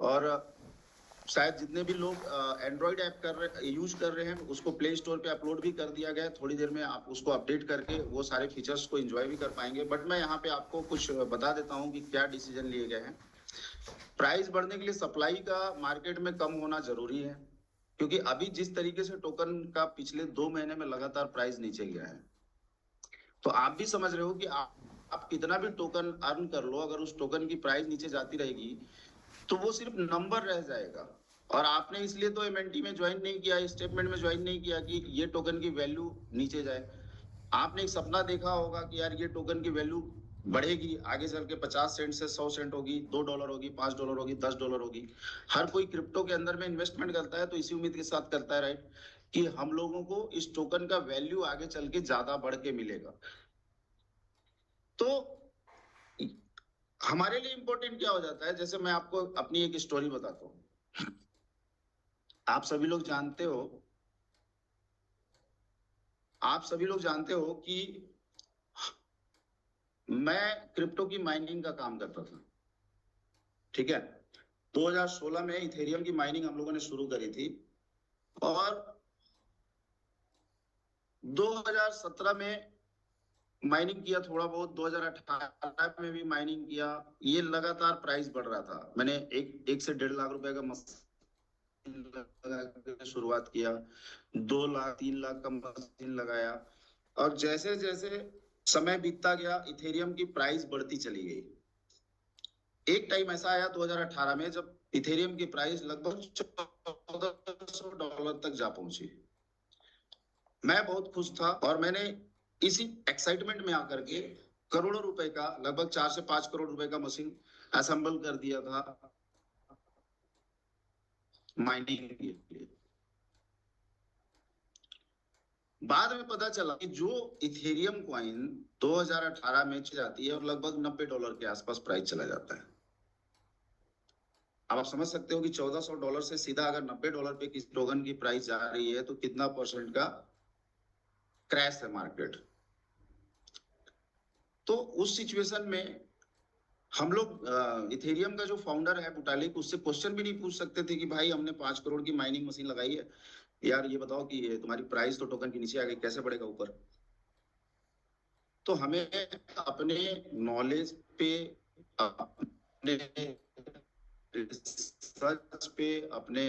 और शायद जितने भी लोग एंड्रॉइड ऐप यूज कर रहे हैं उसको प्ले स्टोर पे अपलोड भी कर दिया गया है। थोड़ी देर में आप उसको अपडेट करके वो सारे फीचर्स को एंजॉय भी कर पाएंगे। बट मैं यहाँ पे आपको कुछ बता देता हूँ कि क्या डिसीजन लिए गए हैं। प्राइस बढ़ने के लिए सप्लाई का मार्केट में कम होना जरूरी है, क्योंकि अभी जिस तरीके से टोकन का पिछले 2 महीने में लगातार प्राइस नीचे गया है, तो आप भी समझ रहे हो कि आप कितना भी टोकन अर्न कर लो, अगर उस टोकन की प्राइस नीचे जाती रहेगी तो वो सिर्फ नंबर रह जाएगा। और आपने इसलिए तो एमएनटी में ज्वाइन नहीं किया, स्टेटमेंट में ज्वाइन नहीं किया कि ये टोकन की वैल्यू नीचे जाए। आपने एक सपना देखा होगा कि यार ये टोकन की वैल्यू बढ़ेगी, आगे चल के 50 सेंट से 100 सेंट होगी, $2 होगी, $5 होगी, $10 होगी। हर कोई क्रिप्टो के अंदर में इन्वेस्टमेंट करता है तो इसी उम्मीद के साथ करता है, राइट, कि हम लोगों को इस टोकन का वैल्यू आगे चल के ज्यादा बढ़ के मिलेगा। तो हमारे लिए इंपॉर्टेंट क्या हो जाता है, जैसे मैं आपको अपनी एक स्टोरी बताता हूँ। आप सभी लोग जानते हो आप सभी लोग जानते हो कि मैं क्रिप्टो की माइनिंग का काम करता था, ठीक है। 2016 में इथेरियम की माइनिंग हम लोगों ने शुरू करी थी, और 2017 में माइनिंग किया थोड़ा बहुत, 2018 में भी माइनिंग किया। ये लगातार प्राइस बढ़ रहा था। मैंने एक से 1.5 लाख रुपए का मशीन लगा के शुरुआत किया, 2 लाख 3 लाख का मशीन लगाया, और जैसे जैसे समय बीतता गया इथेरियम की प्राइस बढ़ती चली गई। एक टाइम ऐसा आया 2018 में जब इथेरियम की प्राइस लगभग $1400 तक जा पहुंची। मैं बहुत खुश था और मैंने इसी एक्साइटमेंट में आकर के करोड़ों रुपए का, लगभग 4 से 5 करोड़ रुपए का मशीन असेंबल कर दिया था माइनिंग के लिए। बाद में पता चला कि जो इथेरियम कॉइन 2018 में जाती है और लगभग $90 के आसपास प्राइस चला जाता है। अब आप समझ सकते हो कि $1400 से सीधा अगर $90 पे किसी टोकन की प्राइस जा रही है तो कितना परसेंट का क्रैश है मार्केट। तो उस सिचुएशन में हम लोग इथेरियम का जो फाउंडर है बुटालिक, उससे क्वेश्चन भी नहीं पूछ सकते थे कि भाई हमने 5 करोड़ की माइनिंग मशीन लगाई है, यार ये बताओ कि तुम्हारी प्राइस तो टोकन की नीचे आ गई, कैसे बढ़ेगा ऊपर। तो हमें अपने नॉलेज पे, अपने रिसर्च पे, अपने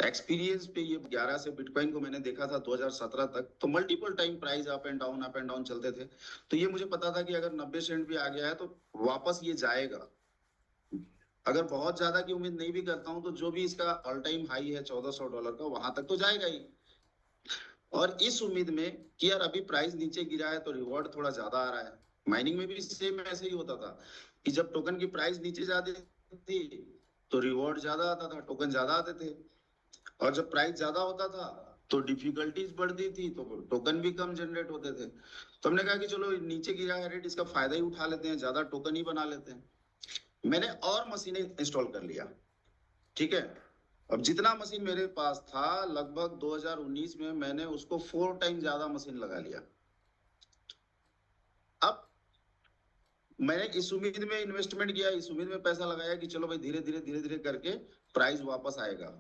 एक्सपीरियंस पे, ये 11 से बिटकॉइन को मैंने देखा था 2017 तक, तो multiple time price up and down चलते थे। तो ये मुझे पता था कि अगर 90 सेंट भी आ गया है तो वापस ये जाएगा। अगर बहुत ज्यादा की उम्मीद नहीं भी करता हूं तो जो भी इसका ऑल टाइम हाई है $1400 का, वहां तक तो जाएगा ही। और इस उम्मीद में कि यार अभी प्राइस नीचे गिरा है तो रिवॉर्ड थोड़ा ज्यादा आ रहा है। माइनिंग में भी सेम ऐसे ही होता था कि जब टोकन की प्राइस नीचे जाती थी तो रिवॉर्ड ज्यादा आता था, टोकन ज्यादा आते थे। और जब प्राइस ज्यादा होता था तो डिफिकल्टीज बढ़ती थी तो टोकन भी कम जनरेट होते थे। तो हमने कहा कि चलो नीचे गिरा है रेट, इसका फायदा ही उठा लेते हैं, ज्यादा टोकन ही बना लेते हैं। मैंने और मशीनें इंस्टॉल कर लिया, ठीक है। अब जितना मशीन मेरे पास था, लगभग 2019 में मैंने उसको 4 टाइम ज्यादा मशीन लगा लिया। अब मैंने इस उम्मीद में इन्वेस्टमेंट किया, इस उम्मीद में पैसा लगाया कि चलो भाई धीरे धीरे करके प्राइस वापस आएगा।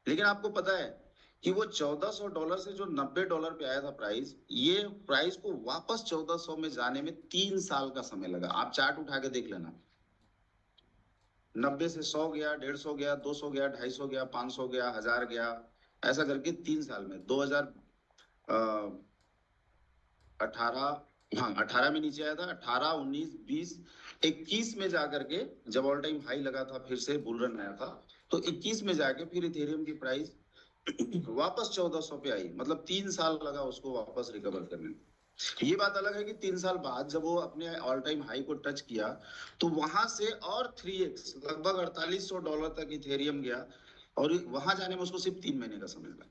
लेकिन आपको पता है कि वो $1400 से जो $90 पे आया था प्राइस, ये प्राइस को वापस 1400 में जाने में 3 साल का समय लगा। आप चार्ट उठा के देख लेना, 90 से 100 गया, 150 गया, 200 गया, 250 गया, 500 गया, 1000 गया, ऐसा करके 3 साल में 2018, हाँ 18 में नीचे आया था, 18, 19, 20, 21 में जाकर के जब ऑल टाइम हाई लगा था, फिर से बुल रन आया था, तो 21 में जाके फिर इथेरियम की प्राइस वापस 1400 पे आई। मतलब 3 साल लगा उसको वापस रिकवर करने में। ये बात अलग है कि 3 साल बाद जब वो अपने ऑल टाइम हाई को टच किया तो वहां से और 3x, लगभग $4800 तक इथेरियम गया, और वहां जाने में उसको सिर्फ 3 महीने का समय लगा।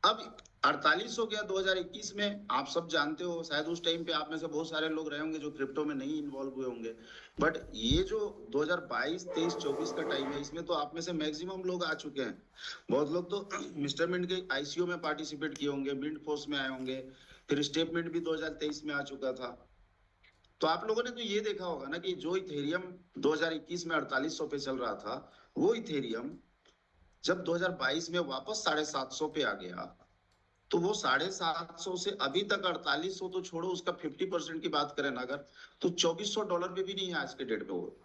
अब 4800 गया 2021 में। आप सब जानते हो, शायद उस टाइम पे आप में से बहुत सारे लोग रहे होंगे जो क्रिप्टो में नहीं इन्वॉल्व हुए होंगे, बट ये जो 2022, 23, 24 का टाइम है, इसमें तो आप में से मैक्सिमम लोग आ चुके हैं। बहुत लोग तो मिस्टर मिंट के आईसीओ में पार्टिसिपेट किए होंगे, मिंट फोर्स में आए होंगे, फिर स्टेटमेंट भी 2023 में आ चुका था। तो आप लोगों ने तो ये देखा होगा ना कि जो इथेरियम 2021 में 4800 पे चल रहा था, वो इथेरियम जब 2022 में वापस 750 पे आ गया, तो वो 750 से अभी तक 4800 तो छोड़ो, उसका 50% की बात करें ना अगर, तो $2400 पे भी नहीं है आज के डेट में वो।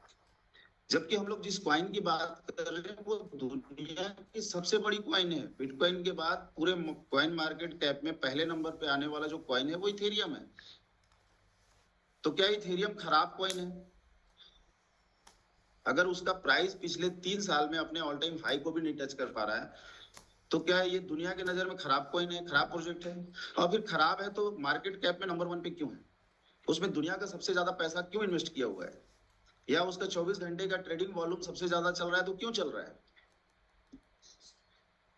जबकि हम लोग जिस क्वाइन की बात कर रहे हैं वो दुनिया की सबसे बड़ी क्वाइन है। बिटकॉइन के बाद पूरे क्वाइन मार्केट कैप में पहले नंबर पे आने वाला जो क्वाइन है वो इथेरियम है। तो क्या इथेरियम खराब क्वाइन है? अगर उसका प्राइस पिछले 3 साल में अपने ऑल टाइम हाई को भी नहीं टच कर पा रहा है, तो क्या ये दुनिया के नजर में खराब कॉइन है, खराब प्रोजेक्ट है? और फिर खराब है तो मार्केट कैप में नंबर 1 पे क्यों है? उसमें दुनिया का सबसे ज्यादा पैसा क्यों इन्वेस्ट किया हुआ है? या उसका 24 घंटे का ट्रेडिंग वॉल्यूम सबसे ज्यादा चल रहा है, तो क्यों चल रहा है?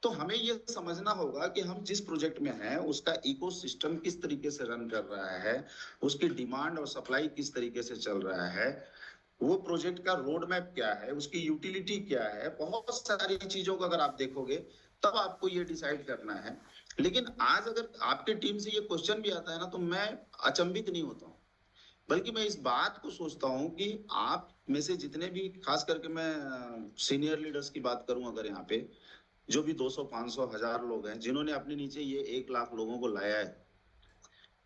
तो हमें ये समझना होगा कि हम जिस प्रोजेक्ट में हैं उसका इकोसिस्टम किस तरीके से रन कर रहा है, उसकी डिमांड और सप्लाई किस तरीके से चल रहा है, वो प्रोजेक्ट का रोड मैप क्या है, उसकी यूटिलिटी क्या है, बहुत सारी चीजों को अगर आप देखोगे तब आपको ये डिसाइड करना है। लेकिन आज अगर आपके टीम से ये क्वेश्चन भी आता है ना, तो मैं अचंभित नहीं होता हूँ, बल्कि मैं इस बात को सोचता हूँ कि आप में से जितने भी, खास करके मैं सीनियर लीडर्स की बात करूं अगर यहाँ पे, जो भी 200 500 1000 लोग हैं जिन्होंने अपने नीचे ये 1 लाख लोगों को लाया है,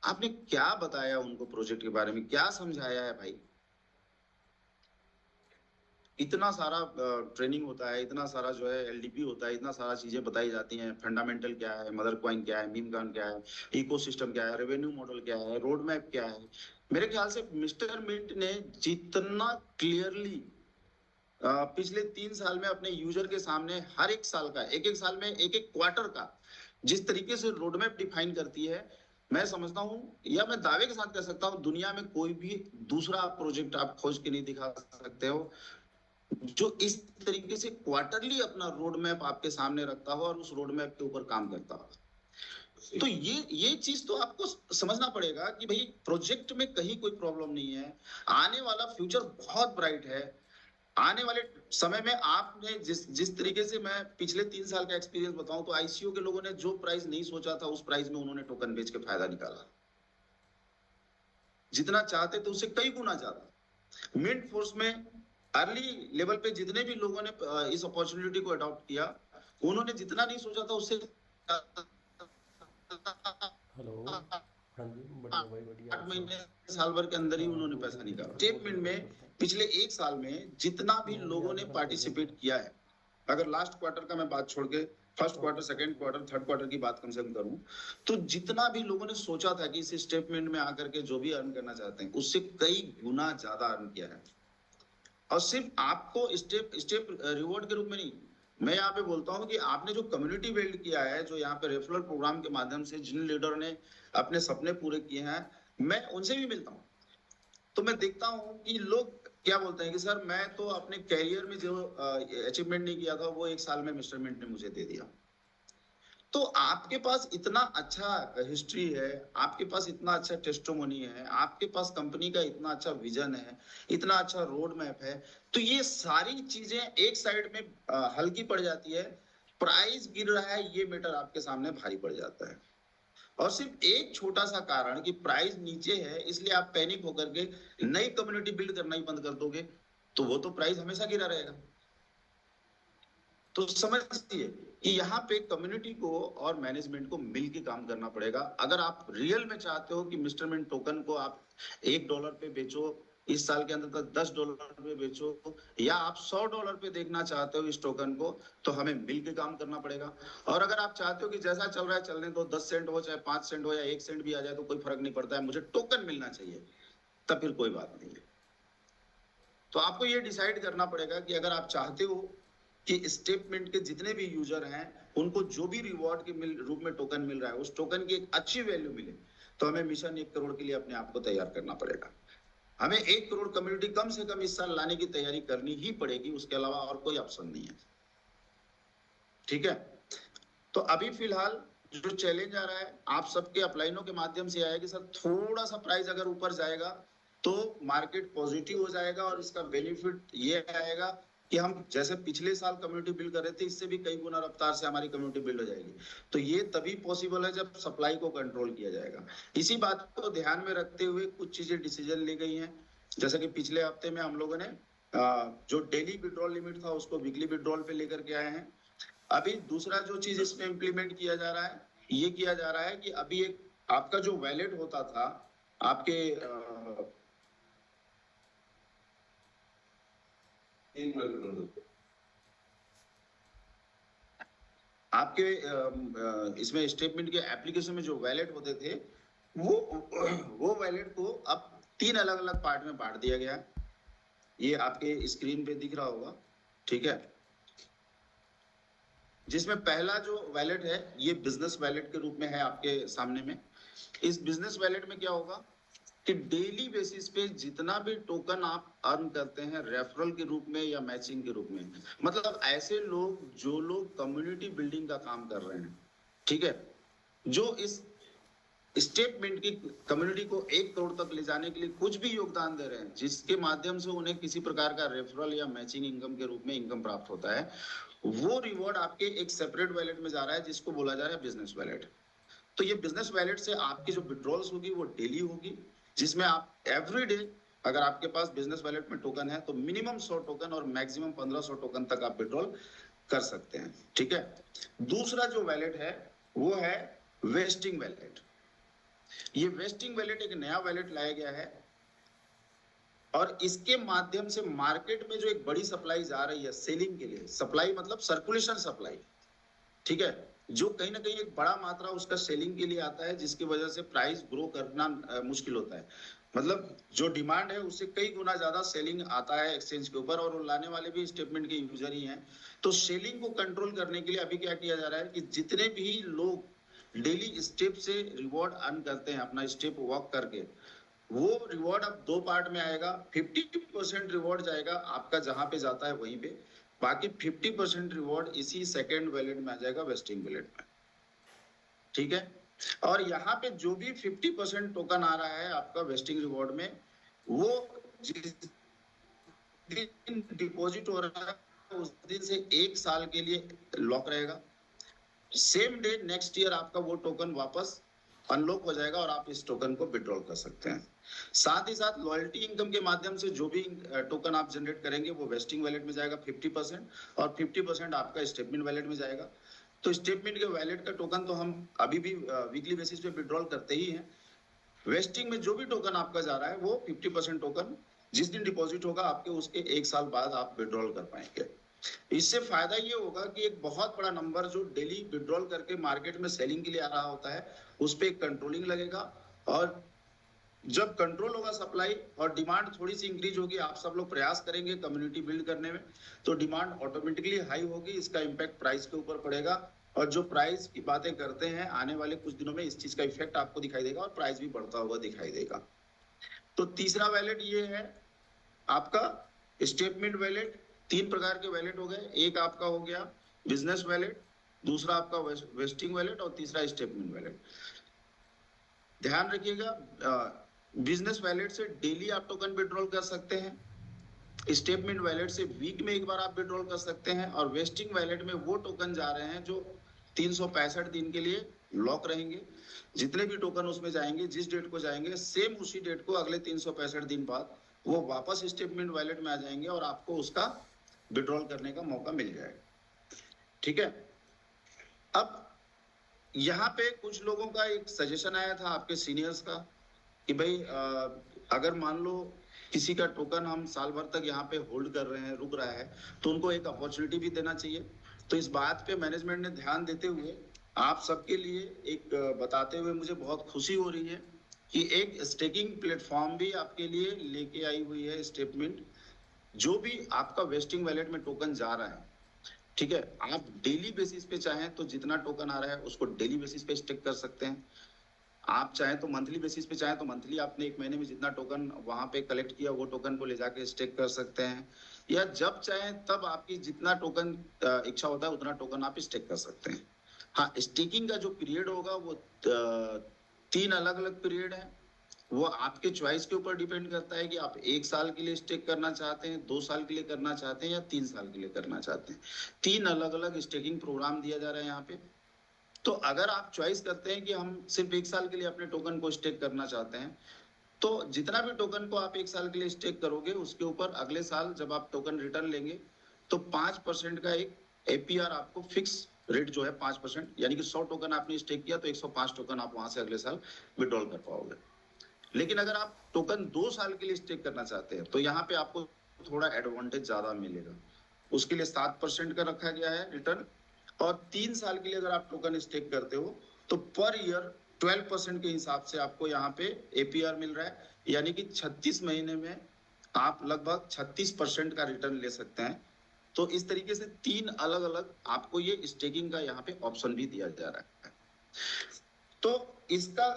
आपने क्या बताया उनको प्रोजेक्ट के बारे में, क्या समझाया है भाई? इतना सारा ट्रेनिंग होता है, इतना सारा जो है एलडीपी होता है, इतना सारा चीजें बताई जाती हैं, फंडामेंटल क्या है, मदर कॉइन क्या है, मीम कॉइन क्या है, इकोसिस्टम क्या है, रेवेन्यू मॉडल क्या है, रोड मैप क्या है। मेरे ख्याल से मिस्टर मिंट ने जितना क्लियरली पिछले 3 साल में अपने यूजर के सामने हर एक साल का, एक एक साल में एक एक क्वार्टर का जिस तरीके से रोड मैप डिफाइन करती है, मैं समझता हूं या मैं दावे के साथ कह सकता हूं दुनिया में कोई भी दूसरा प्रोजेक्ट आप खोज के नहीं दिखा सकते हो जो इस तरीके से क्वार्टरली अपना रोड मैप आपके सामने रखता हो और उस रोड मैप के ऊपर काम करता हो। तो ये चीज तो आपको समझना पड़ेगा कि भाई प्रोजेक्ट में कहीं कोई प्रॉब्लम नहीं है, आने वाला फ्यूचर बहुत ब्राइट है। आने वाले समय में आपने जिस जिस तरीके से, मैं पिछले 3 साल का एक्सपीरियंस बताऊं तो आईसीओ के लोगों ने जो प्राइस नहीं सोचा था उस प्राइस में उन्होंने टोकन बेच के फायदा निकाला, जितना चाहते थे उससे कई गुना ज्यादा। मिड फोर्स में अर्ली लेवल पे जितने भी लोगों ने इस अपॉर्चुनिटी को अडॉप्ट किया, उन्होंने जितना नहीं सोचा था उससे हेलो। हाँ जी, बढ़िया भाई, बढ़िया। आठ आप सुनाओ। महीने साल भर के अंदर ही हाँ, उन्होंने वो पैसा तो निकाला। वो तो स्टेटमेंट मुझे में पता है। पिछले 1 साल में जितना भी मैं भी लोगों आज ने रात को देख रहा पार्टिसिपेट किया है, अगर लास्ट क्वार्टर का मैं बात छोड़ के फर्स्ट था। Quarter, second quarter, third quarter की बात कम से कम करूं, तो जितना भी लोगों ने सोचा था कि इस स्टेटमेंट में आकर के जो भी अर्न करना चाहते हैं उससे कई गुना ज्यादा अर्न किया है। और सिर्फ आपको स्टेप स्टेप रिवॉर्ड के रूप में नहीं, मैं यहाँ पे बोलता हूँ कि आपने जो कम्युनिटी बिल्ड किया है, जो यहाँ पे रेफरल प्रोग्राम के माध्यम से जिन लीडर ने अपने सपने पूरे किए हैं, मैं उनसे भी मिलता हूँ। तो मैं देखता हूँ कि लोग क्या बोलते हैं कि सर मैं तो अपने कैरियर में जो अचीवमेंट नहीं किया था वो 1 साल में मिस्टर मिंट ने मुझे दे दिया। तो आपके पास इतना अच्छा हिस्ट्री है, आपके पास इतना अच्छा टेस्टिमोनी है, आपके पास कंपनी का इतना अच्छा विजन है, इतना अच्छा रोड मैप है, तो ये सारी चीजें एक साइड में हल्की पड़ जाती है। प्राइस गिर रहा है ये मैटर आपके सामने भारी पड़ जाता है। और सिर्फ एक छोटा सा कारण कि प्राइस नीचे है इसलिए आप पैनिक होकर के नई कम्युनिटी बिल्ड करना ही बंद कर दोगे, तो वो तो प्राइस हमेशा गिरा रहेगा। तो समझिए कि यहाँ पे कम्युनिटी को और मैनेजमेंट को मिलके काम करना पड़ेगा। अगर आप रियल में चाहते हो कि मिस्टर मिंट टोकन को आप $1 पे बेचो, इस साल के अंदर तक $10 पे बेचो, या आप $100 पे देखना चाहते हो इस टोकन को, तो हमें मिलके काम करना पड़ेगा। और अगर आप चाहते हो कि जैसा चल रहा है चलने दो, 10 सेंट हो चाहे 5 सेंट हो या 1 सेंट भी आ जाए तो कोई फर्क नहीं पड़ता है, मुझे टोकन मिलना चाहिए, तब फिर कोई बात नहीं है। तो आपको ये डिसाइड करना पड़ेगा कि अगर आप चाहते हो कि स्टेटमेंट के जितने भी यूजर हैं उनको जो भी रिवॉर्ड के रूप में टोकन मिल रहा है उस टोकन की एक अच्छी वैल्यू मिले, तो हमें मिशन 1 करोड़ के लिए अपने आप को तैयार करना पड़ेगा। हमें 1 करोड़ कम्युनिटी कम से कम इस साल लाने की तैयारी करनी ही पड़ेगी, उसके अलावा और कोई ऑप्शन नहीं है। ठीक है? तो अभी फिलहाल जो चैलेंज आ रहा है आप सबके अपलाइनों के माध्यम से आया कि सर थोड़ा सा प्राइस अगर ऊपर जाएगा तो मार्केट पॉजिटिव हो जाएगा और इसका बेनिफिट ये आएगा कि हम जैसे पिछले साल कम्युनिटी बिल्ड कर रहे थे, इससे भी कई गुना रफ्तार से हमारी कम्युनिटी बिल्ड हो जाएगी। तो ये तभी पॉसिबल है जब सप्लाई को कंट्रोल किया जाएगा। इसी बात को ध्यान में रखते हुए कुछ चीजें डिसीजन ली गई हैं। जैसे कि पिछले हफ्ते में हम लोगों ने जो डेली विड्रॉल लिमिट था उसको वीकली विड्रॉल पे लेकर के आए हैं। अभी दूसरा जो चीज इसमें इम्प्लीमेंट किया जा रहा है, ये किया जा रहा है कि अभी एक आपका जो वैलेट होता था आपके इसमें स्टेटमेंट के एप्लीकेशन में जो वैलेट होते थे, वो वैलेट को अब 3 अलग अलग पार्ट में बांट दिया गया। ये आपके स्क्रीन पे दिख रहा होगा, ठीक है। जिसमें पहला जो वैलेट है ये बिजनेस वैलेट के रूप में है आपके सामने में। इस बिजनेस वैलेट में क्या होगा कि डेली बेसिस पे जितना भी टोकन आप अर्न करते हैं रेफरल के रूप में या मैचिंग के रूप में, मतलब ऐसे लोग जो लोग कम्युनिटी बिल्डिंग का काम कर रहे हैं, ठीक है, जो इस स्टेटमेंट की कम्युनिटी को 1 करोड़ तक ले जाने के लिए कुछ भी योगदान दे रहे हैं, जिसके माध्यम से उन्हें किसी प्रकार का रेफरल या मैचिंग इनकम के रूप में इनकम प्राप्त होता है, वो रिवॉर्ड आपके एक सेपरेट वैलेट में जा रहा है जिसको बोला जा रहा है बिजनेस वैलेट। तो ये बिजनेस वैलेट से आपकी जो विड्रॉल्स होगी वो डेली होगी, जिसमें आप एवरी डे अगर आपके पास बिजनेस वैलेट में टोकन है तो मिनिमम 100 टोकन और मैक्सिमम 1500 टोकन तक आप विड्रॉल कर सकते हैं, ठीक है। दूसरा जो वैलेट है वो है वेस्टिंग वैलेट। ये वेस्टिंग वैलेट एक नया वैलेट लाया गया है और इसके माध्यम से मार्केट में जो एक बड़ी सप्लाई जा रही है सेलिंग के लिए, सप्लाई मतलब सर्कुलेशन सप्लाई, ठीक है, जो कहीं ना कहीं एक बड़ा मात्रा उसका सेलिंग के लिए आता है, जिसकी वजह से प्राइस ग्रो करना मुश्किल होता है। मतलब जो डिमांड है उससे कई गुना ज्यादा सेलिंग आता है एक्सचेंज के ऊपर, और वो लाने वाले भी स्टेटमेंट के यूजर ही हैं। तो सेलिंग को कंट्रोल करने के लिए अभी क्या किया जा रहा है कि जितने भी लोग डेली स्टेप से रिवॉर्ड अर्न करते हैं अपना स्टेप वॉक करके, वो रिवॉर्ड अब 2 पार्ट में आएगा। 50% रिवॉर्ड जाएगा आपका जहां पे जाता है वहीं पे, बाकी 50% रिवॉर्ड इसी सेकेंड वैलेट में आ जाएगा, वेस्टिंग वैलेट में, ठीक है। और यहाँ पे जो भी 50% टोकन आ रहा है आपका वेस्टिंग रिवॉर्ड में, वो जिस दिन डिपॉजिट हो रहा है उस दिन से 1 साल के लिए लॉक रहेगा। सेम डे नेक्स्ट ईयर आपका वो टोकन वापस अनलॉक हो जाएगा और आप इस टोकन को विड्रॉल कर सकते हैं। साथ ही साथ लॉयल्टी इनकम के माध्यम से जो भी टोकन आप जनरेट करेंगे वो वेस्टिंग वैलेट में जाएगा 50%, और 50% आपका स्टेटमेंट वैलेट में जाएगा। तो स्टेटमेंट के वैलेट का टोकन तो हम अभी भी वीकली बेसिस पे विड्रॉल करते ही हैं। वेस्टिंग में जो भी टोकन आपका जा रहा है वो 50% टोकन जिस दिन डिपॉजिट होगा आपके उसके 1 साल बाद आप विड्रॉल कर पाएंगे। इससे फायदा ये होगा कि एक बहुत बड़ा नंबर जो डेली विड्रॉल करके मार्केट में सेलिंग के लिए आ रहा होता है उस पर कंट्रोलिंग लगेगा, और जब कंट्रोल होगा सप्लाई और डिमांड थोड़ी सी इंक्रीज होगी, आप सब लोग प्रयास करेंगे कम्युनिटी बिल्ड करने में, तो डिमांड ऑटोमेटिकली हाई होगी, इसका इम्पैक्ट प्राइस के ऊपर पड़ेगा, और जो प्राइस की बातें करते हैं आने वाले कुछ दिनों में इस चीज का इफेक्ट आपको दिखाई देगा और प्राइस भी बढ़ता हुआ दिखाई देगा। तो तीसरा वैलेट ये है आपका स्टेटमेंट वैलेट। 3 प्रकार के वैलेट हो गए, एक आपका हो गया बिजनेस वैलेट, दूसरा आपका वेस्टिंग वैलेट, और तीसरा स्टेटमेंट वैलेट। ध्यान रखिएगा, बिजनेस वैलेट से डेली आप टोकन विड्रॉल कर सकते हैं, स्टेटमेंट वैलेट से वीक में एक बार आप विड्रॉल कर सकते हैं, और वेस्टिंग वैलेट में वो टोकन जा रहे हैं जो 365 दिन के लिए लॉक रहेंगे। जितने भी टोकन उसमें जाएंगे, जिस डेट को जाएंगे, सेम उसी डेट को अगले 365 दिन बाद वो वापस स्टेटमेंट वैलेट में आ जाएंगे और आपको उसका विड्रॉल करने का मौका मिल जाएगा, ठीक है। अब यहाँ पे कुछ लोगों का एक सजेशन आया था आपके सीनियर्स का कि भाई अगर मान लो किसी का टोकन हम साल भर तक यहाँ पे होल्ड कर रहे हैं, रुक रहा है, तो उनको एक अपॉर्चुनिटी भी देना चाहिए। तो इस बात पे मैनेजमेंट ने ध्यान देते हुए आप सबके लिए एक बताते हुए मुझे बहुत खुशी हो रही है कि एक स्टेकिंग प्लेटफॉर्म भी आपके लिए लेके आई हुई है स्टेटमेंट। जो भी आपका वेस्टिंग वैलेट में टोकन जा रहा है, ठीक है, आप डेली बेसिस पे चाहें तो जितना टोकन आ रहा है उसको डेली बेसिस पे स्टेक कर सकते हैं। आप चाहें तो मंथली बेसिस पे चाहें तो मंथली आपने 1 महीने में जितना टोकन वहां पे कलेक्ट किया वो टोकन को ले जाके स्टेक कर सकते हैं, या जब चाहें तब आपकी जितना टोकन इच्छा होता है उतना टोकन आप स्टेक कर सकते हैं। हाँ, स्टेकिंग का जो पीरियड होगा वो 3 अलग अलग पीरियड है। वो आपके चॉइस के ऊपर डिपेंड करता है कि आप 1 साल के लिए स्टेक करना चाहते हैं, 2 साल के लिए करना चाहते हैं या 3 साल के लिए करना चाहते हैं। 3 अलग अलग स्टेकिंग प्रोग्राम दिया जा रहा है यहाँ पे। तो अगर आप चॉइस करते हैं कि हम सिर्फ 1 साल के लिए अपने टोकन को स्टेक करना चाहते हैं, तो जितना भी टोकन को आप 1 साल के लिए स्टेक करोगे उसके ऊपर अगले साल जब आप टोकन रिटर्न लेंगे तो 5% का एक एपीआर आपको फिक्स रेट जो है 5%, यानी कि 100 टोकन आपने स्टेक किया तो 105 टोकन आप वहां से अगले साल विड्रॉल कर पाओगे। लेकिन अगर आप टोकन 2 साल के लिए स्टेक करना चाहते हैं तो यहाँ पे आपको थोड़ा एडवांटेज ज्यादा मिलेगा। उसके लिए 7% का रखा गया है रिटर्न, और 3 साल के लिए अगर आप टोकन स्टेक करते हो तो पर ईयर 12% के हिसाब से आपको यहाँ पे एपीआर मिल रहा है, यानी कि 36 महीने में आप लगभग 36% का रिटर्न ले सकते हैं। तो इस तरीके से 3 अलग अलग आपको ये स्टेकिंग का यहाँ पे ऑप्शन भी दिया जा रहा है। तो इसका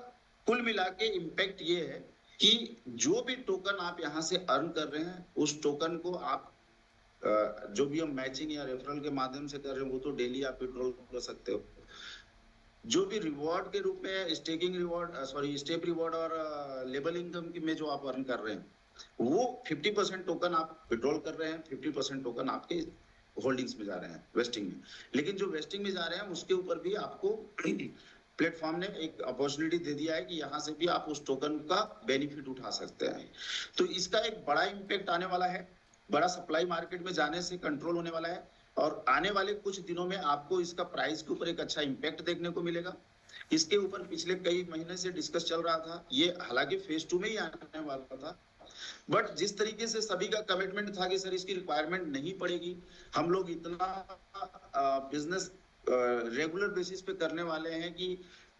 कुल मिला के इम्पैक्ट ये है कि जो भी टोकन आप यहाँ से अर्न कर रहे हैं उस टोकन को आप जो भी हम मैचिंग या रेफरल के माध्यम से कर रहे हैं वो तो डेली आप विड्रॉल कर सकते हो। जो भी रिवॉर्ड के रूप में स्टेकिंग रिवॉर्ड स्टेप रिवॉर्ड और लेबल इनकम की में जो आप अर्न कर रहे हैं वो 50% टोकन आप विड्रॉल कर रहे हैं, 50% टोकन आपके होल्डिंग्स में जा रहे हैं वेस्टिंग में। लेकिन जो वेस्टिंग में जा रहे हैं उसके ऊपर भी आपको प्लेटफॉर्म ने एक अपॉर्चुनिटी दे दिया है कि यहाँ से भी आप उस टोकन का बेनिफिट उठा सकते हैं। तो इसका एक बड़ा इम्पैक्ट आने वाला है, बड़ा सप्लाई मार्केट में जाने से कंट्रोल होने वाला है, और आने वाले कुछ दिनों में आपको इसका प्राइस के ऊपर एक अच्छा इम्पैक्ट देखने को मिलेगा। इसके ऊपर पिछले कई महीने से डिस्कस चल रहा था, ये हालांकि फेज 2 में ही आने वाला था, बट जिस तरीके से सभी का कमिटमेंट था कि सर इसकी रिक्वायरमेंट नहीं पड़ेगी, हम लोग इतना बिजनेस रेगुलर बेसिस पे करने वाले हैं कि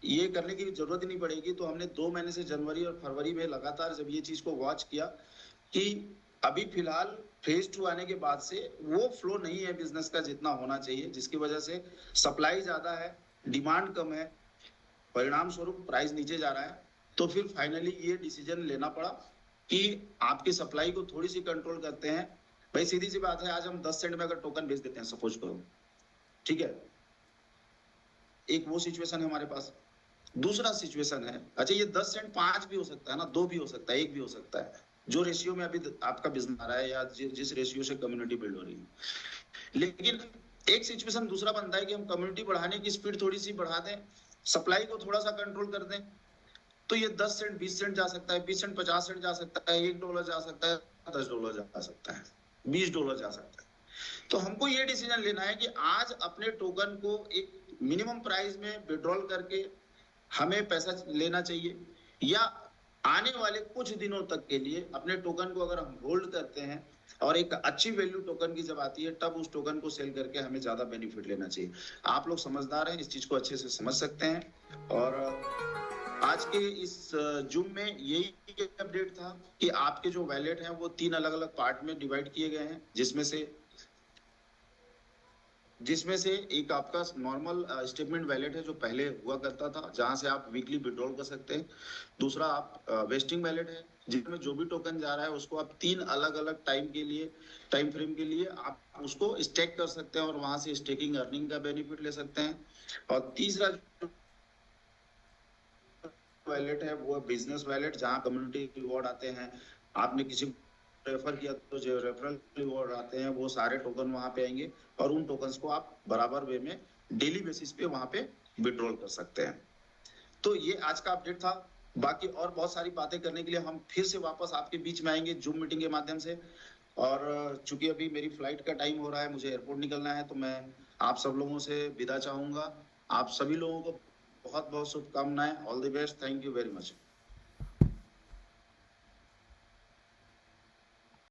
ये करने की जरूरत ही नहीं पड़ेगी। तो हमने 2 महीने से जनवरी और फरवरी में लगातार जब ये चीज को वॉच किया कि अभी फिलहाल फेज 2 आने के बाद से वो फ्लो नहीं है बिजनेस का जितना होना चाहिए, जिसकी वजह से सप्लाई ज्यादा है, डिमांड कम है, परिणाम स्वरूप प्राइस नीचे जा रहा है। तो फिर फाइनली ये डिसीजन लेना पड़ा कि आपकी सप्लाई को थोड़ी सी कंट्रोल करते हैं। भाई सीधी सी बात है, आज हम 10 सेंट में अगर टोकन बेच देते हैं सपोज करो, ठीक है, एक वो सिचुएशन है हमारे पास। दूसरा सिचुएशन है, अच्छा ये 10 सेंट 5 भी हो सकता है ना, 2 भी हो सकता है, 1 भी हो सकता है, जो रेशियो में अभी आपका बिजनेस आ रहा है या जिस रेशियो से कम्युनिटी बिल्ड हो रही है। लेकिन एक सिचुएशन दूसरा बनता है कि हम कम्युनिटी बढ़ाने की स्पीड थोड़ी सी बढ़ा दें, सप्लाई को थोड़ा सा कंट्रोल कर दें, तो ये 10 सेंट 20 सेंट जा सकता है, 20 सेंट 50 सेंट जा सकता है, $1 जा सकता है, $10 जा सकता है, $20 जा सकता है। तो हमको ये डिसीजन लेना है कि आज अपने टोकन को एक मिनिमम प्राइस में विड्रॉल करके हमें पैसा लेना चाहिए, या आने वाले कुछ दिनों तक के लिए अपने टोकन को अगर हम होल्ड करते हैं और एक अच्छी वैल्यू टोकन की जब आती है तब उस टोकन को सेल करके हमें ज्यादा बेनिफिट लेना चाहिए। आप लोग समझदार हैं, इस चीज को अच्छे से समझ सकते हैं। और आज के इस जूम में यही अपडेट था कि आपके जो वैलेट हैं वो 3 अलग अलग पार्ट में डिवाइड किए गए हैं, जिसमें से एक आपका नॉर्मल स्टेटमेंट वैलेट है जो पहले हुआ करता था, जहां से आप वीकली विड्रॉल कर सकते हैं। दूसरा आप वेस्टिंग वैलेट है, जिसमें जो भी टोकन जा रहा है उसको आप 3 अलग अलग टाइम फ्रेम के लिए आप उसको स्टेक कर सकते हैं और वहां से स्टेकिंग अर्निंग का बेनिफिट ले सकते हैं। और तीसरा वैलेट है वो बिजनेस वैलेट, जहां कम्युनिटी रिवॉर्ड आते हैं, आपने किसी रेफर किया तो जो रेफरल रिवॉर्ड आते हैं वो सारे टोकन वहां पे आएंगे और उन टोकन्स को आप बराबर वे में डेली बेसिस पे वहां पे विड्रॉल कर सकते हैं। तो ये आज का अपडेट था। बाकी और बहुत सारी बातें करने के लिए हम फिर से वापस आपके बीच में आएंगे जूम मीटिंग के माध्यम से। और चूंकि अभी मेरी फ्लाइट का टाइम हो रहा है, मुझे एयरपोर्ट निकलना है, तो मैं आप सब लोगों से विदा चाहूंगा। आप सभी लोगों को बहुत बहुत शुभकामनाएं। All the best, thank you very much.